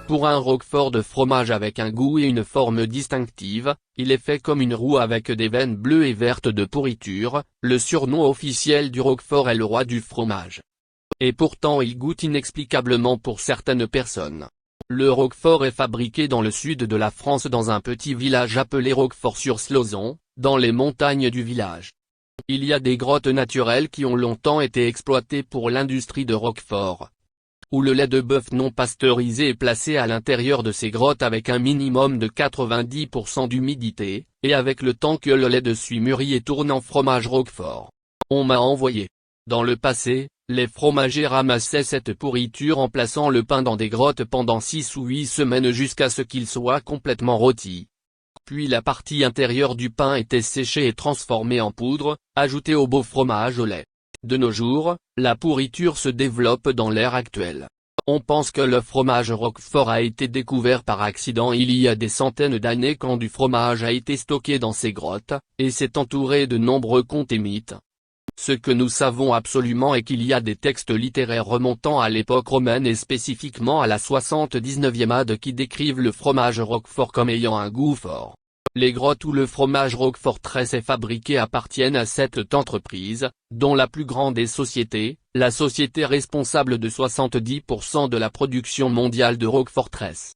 Pour un roquefort de fromage avec un goût et une forme distinctive, il est fait comme une roue avec des veines bleues et vertes de pourriture. Le surnom officiel du roquefort est le roi du fromage. Et pourtant il goûte inexplicablement pour certaines personnes. Le roquefort est fabriqué dans le sud de la France dans un petit village appelé Roquefort-sur-Slozon, dans les montagnes du village. Il y a des grottes naturelles qui ont longtemps été exploitées pour l'industrie de Roquefort, où le lait de bœuf non pasteurisé est placé à l'intérieur de ces grottes avec un minimum de 90% d'humidité, et avec le temps que le lait de suie mûrit et tourne en fromage Roquefort. On m'a envoyé. Dans le passé, les fromagers ramassaient cette pourriture en plaçant le pain dans des grottes pendant 6 ou 8 semaines jusqu'à ce qu'il soit complètement rôti. Puis la partie intérieure du pain était séchée et transformée en poudre, ajoutée au beau fromage au lait. De nos jours, la pourriture se développe dans l'ère actuelle. On pense que le fromage Roquefort a été découvert par accident il y a des centaines d'années quand du fromage a été stocké dans ces grottes, et s'est entouré de nombreux contes et mythes. Ce que nous savons absolument est qu'il y a des textes littéraires remontant à l'époque romaine et spécifiquement à la 79e AD qui décrivent le fromage Roquefort comme ayant un goût fort. Les grottes où le fromage Roquefort Tresse est fabriqué appartiennent à cette entreprise, dont la plus grande est Société, la société responsable de 70% de la production mondiale de Roquefort Tresse.